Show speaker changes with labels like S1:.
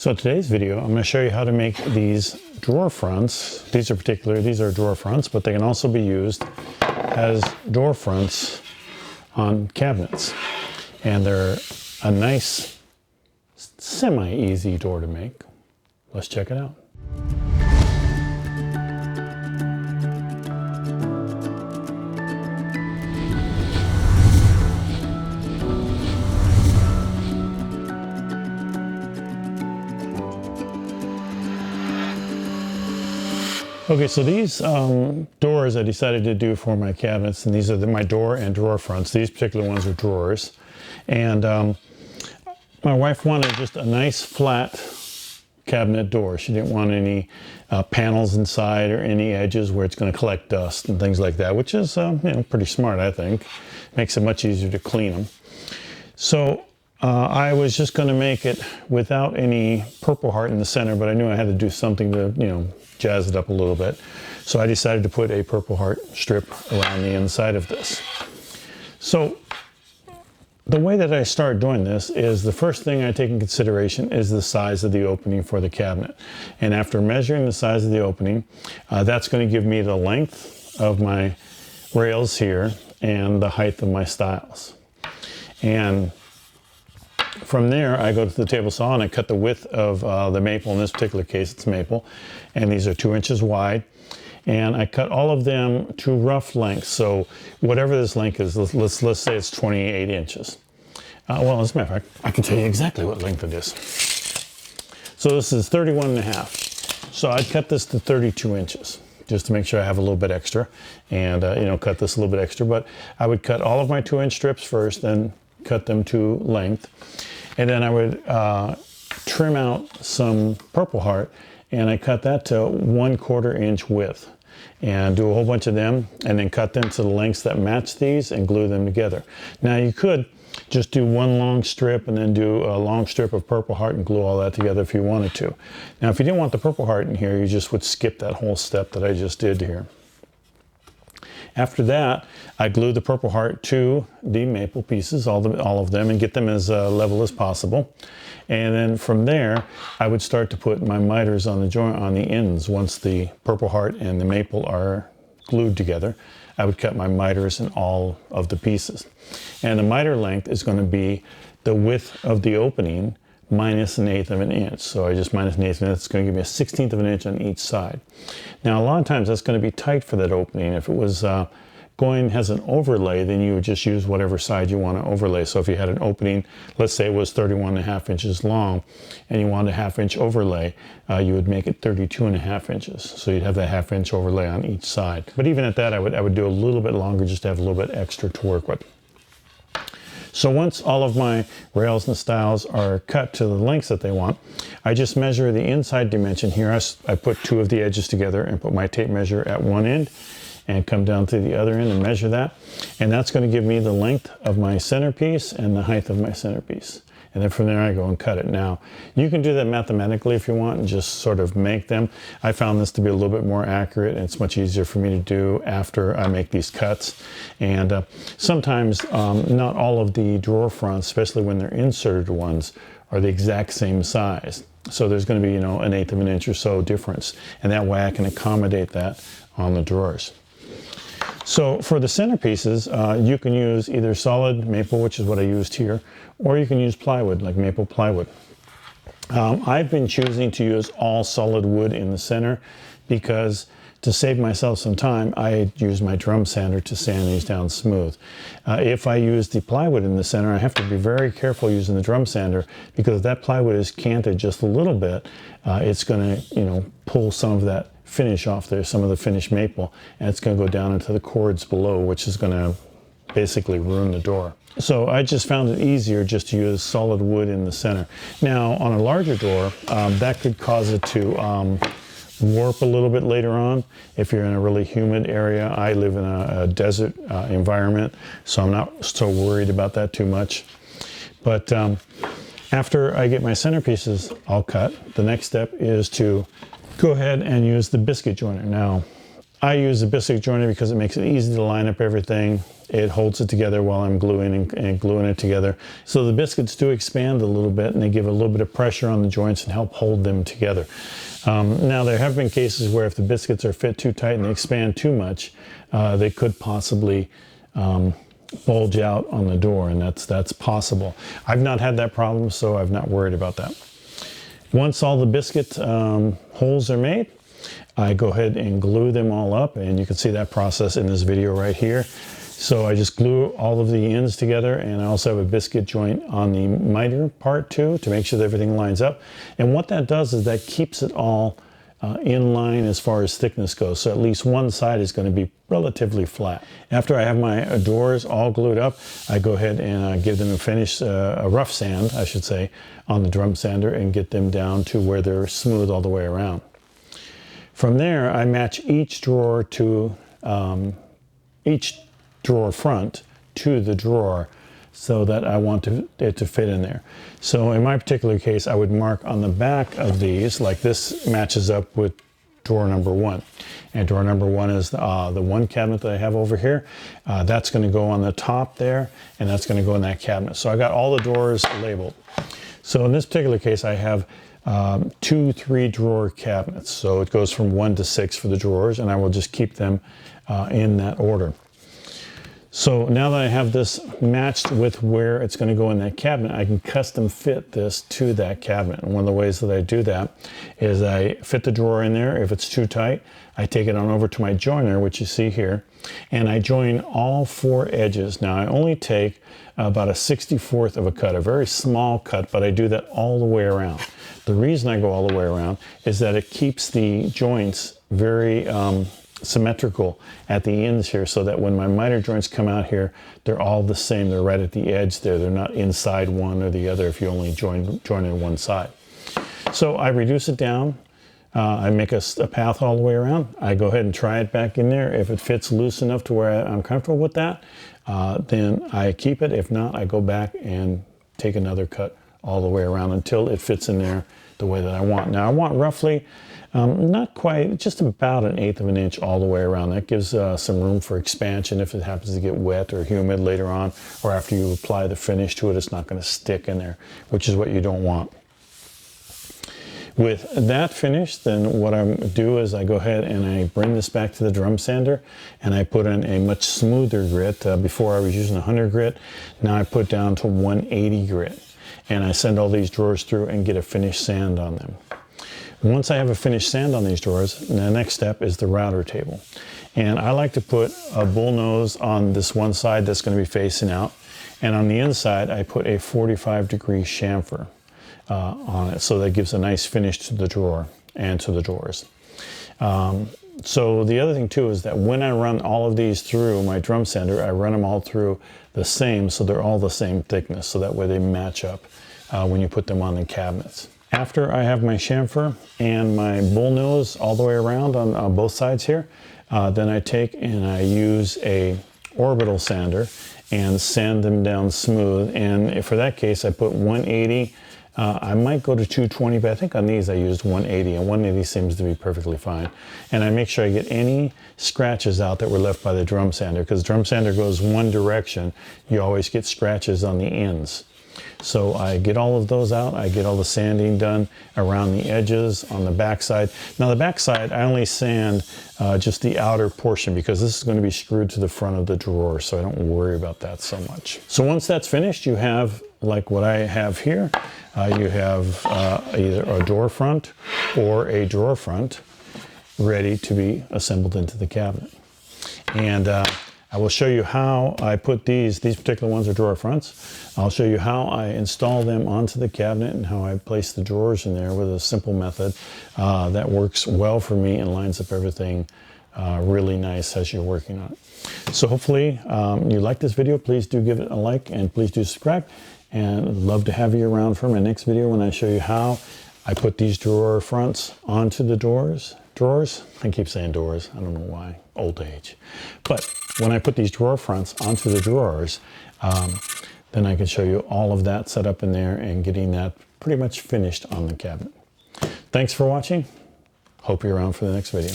S1: So today's video, I'm going to show you how to make these drawer fronts. These are drawer fronts, but they can also be used as door fronts on cabinets. And they're a nice, semi-easy door to make. Let's check it out. Okay, so these doors I decided to do for my cabinets, and these are my door and drawer fronts. These particular ones are drawers. And my wife wanted just a nice flat cabinet door. She didn't want any panels inside or any edges where it's going to collect dust and things like that, which is pretty smart, I think. Makes it much easier to clean them. So I was just going to make it without any Purple Heart in the center, but I knew I had to do something to, jazz it up a little bit. So I decided to put a Purple Heart strip around the inside of this. So the way that I start doing this is the first thing I take in consideration is the size of the opening for the cabinet. And after measuring the size of the opening, that's going to give me the length of my rails here and the height of my stiles. And from there, I go to the table saw and I cut the width of the maple. In this particular case, it's maple. And these are 2 inches wide. And I cut all of them to rough lengths. So whatever this length is, let's say it's 28 inches. Well, as a matter of fact, I can tell you exactly what length it is. So this is 31 and a half. So I'd cut this to 32 inches just to make sure I have a little bit extra. And, cut this a little bit extra. But I would cut all of my 2-inch strips first, then cut them to length. And then I would trim out some Purple Heart, and I cut that to 1/4 inch width and do a whole bunch of them and then cut them to the lengths that match these and glue them together. Now you could just do one long strip and then do a long strip of Purple Heart and glue all that together if you wanted to. Now if you didn't want the Purple Heart in here, you just would skip that whole step that I just did here. After that, I glue the Purple Heart to the maple pieces, all of them, and get them as level as possible. And then from there, I would start to put my miters on the joint on the ends. Once the Purple Heart and the maple are glued together, I would cut my miters in all of the pieces. And the miter length is going to be the width of the opening minus 1/8 of an inch. So I just minus 1/8 of an inch. It's going to give me a 1/16 of an inch on each side. Now a lot of times that's going to be tight for that opening. If it was has an overlay, then you would just use whatever side you want to overlay. So if you had an opening, let's say it was 31 and a half inches long and you wanted a 1/2 inch overlay, you would make it 32 and a half inches. So you'd have that 1/2 inch overlay on each side. But even at that, I would do a little bit longer just to have a little bit extra to work with. So once all of my rails and stiles are cut to the lengths that they want, I just measure the inside dimension here. I put 2 of the edges together and put my tape measure at one end and come down to the other end and measure that. And that's going to give me the length of my centerpiece and the height of my centerpiece. And then from there I go and cut it. Now, you can do that mathematically if you want and just sort of make them. I found this to be a little bit more accurate, and it's much easier for me to do after I make these cuts. And sometimes not all of the drawer fronts, especially when they're inserted ones, are the exact same size. So there's going to be, 1/8 of an inch or so difference. And that way I can accommodate that on the drawers. So for the centerpieces, you can use either solid maple, which is what I used here, or you can use plywood, like maple plywood. I've been choosing to use all solid wood in the center because to save myself some time, I use my drum sander to sand these down smooth. If I use the plywood in the center, I have to be very careful using the drum sander because if that plywood is canted just a little bit, it's going to, pull some of that finish off there, some of the finished maple, and it's going to go down into the cords below, which is going to basically ruin the door. So I just found it easier just to use solid wood in the center. Now on a larger door, that could cause it to warp a little bit later on if you're in a really humid area. I live in a desert environment, so I'm not so worried about that too much. But after I get my centerpieces all cut, the next step is to go ahead and use the Biscuit joiner. Now, I use the Biscuit joiner because it makes it easy to line up everything. it holds it together while I'm gluing and gluing it together. So the biscuits do expand a little bit, and they give a little bit of pressure on the joints and help hold them together. Now there have been cases where if the biscuits are fit too tight and they expand too much, they could possibly bulge out on the door, and that's possible. I've not had that problem, so I've not worried about that. Once all the biscuit holes are made, I go ahead and glue them all up, and you can see that process in this video right here. So I just glue all of the ends together, and I also have a biscuit joint on the miter part too to make sure that everything lines up. And what that does is that keeps it all in line as far as thickness goes. So at least one side is going to be relatively flat. After I have my doors all glued up, I go ahead and give them a finish, a rough sand, I should say, on the drum sander and get them down to where they're smooth all the way around. From there, I match each drawer to each drawer front to the drawer so that I want it to fit in there. So in my particular case, I would mark on the back of these, like this matches up with drawer number 1. And drawer number 1 is the one cabinet that I have over here. That's going to go on the top there, and that's going to go in that cabinet. So I got all the drawers labeled. So in this particular case, I have 2 3-drawer cabinets. So it goes from 1 to 6 for the drawers, and I will just keep them in that order. So now that I have this matched with where it's going to go in that cabinet, I can custom fit this to that cabinet. And one of the ways that I do that is I fit the drawer in there. If it's too tight, I take it on over to my joiner, which you see here, and I join all 4 edges. Now I only take about a 64th of a cut, a very small cut, but I do that all the way around. The reason I go all the way around is that it keeps the joints very symmetrical at the ends here, so that when my miter joints come out here, they're all the same. They're right at the edge there. They're not inside one or the other if you only join in one side. So I reduce it down. I make a path all the way around. I go ahead and try it back in there. If it fits loose enough to where I'm comfortable with that, then I keep it. If not, I go back and take another cut all the way around until it fits in there the way that I want. Now I want roughly, not quite, just about 1/8 of an inch all the way around. That gives some room for expansion if it happens to get wet or humid later on, or after you apply the finish to it, it's not going to stick in there, which is what you don't want. With that finished, then what I do is I go ahead and I bring this back to the drum sander, and I put in a much smoother grit. Before I was using 100 grit, now I put down to 180 grit. And I send all these drawers through and get a finished sand on them. Once I have a finished sand on these drawers, the next step is the router table. And I like to put a bull nose on this one side that's going to be facing out. And on the inside, I put a 45-degree chamfer on it. So that gives a nice finish to the drawer and to the drawers. So the other thing too is that when I run all of these through my drum sander, I run them all through the same, so they're all the same thickness, so that way they match up when you put them on the cabinets. After I have my chamfer and my bull nose all the way around on both sides here, then I take and I use a orbital sander and sand them down smooth. And for that case, I put 180. I might go to 220, but I think on these I used 180, and 180 seems to be perfectly fine. And I make sure I get any scratches out that were left by the drum sander, because the drum sander goes one direction. You always get scratches on the ends. So I get all of those out. I get all the sanding done around the edges on the back side. Now the back side, I only sand just the outer portion, because this is going to be screwed to the front of the drawer, so I don't worry about that so much. So once that's finished, you have, like what I have here, you have either a door front or a drawer front ready to be assembled into the cabinet. And I will show you how I put these particular ones are drawer fronts. I'll show you how I install them onto the cabinet and how I place the drawers in there with a simple method that works well for me and lines up everything really nice as you're working on it. So hopefully you like this video. Please do give it a like, and please do subscribe. And I'd love to have you around for my next video when I show you how I put these drawer fronts onto the drawers. I keep saying doors, I don't know why, old age. But when I put these drawer fronts onto the drawers, then I can show you all of that set up in there and getting that pretty much finished on the cabinet. Thanks for watching. Hope you're around for the next video.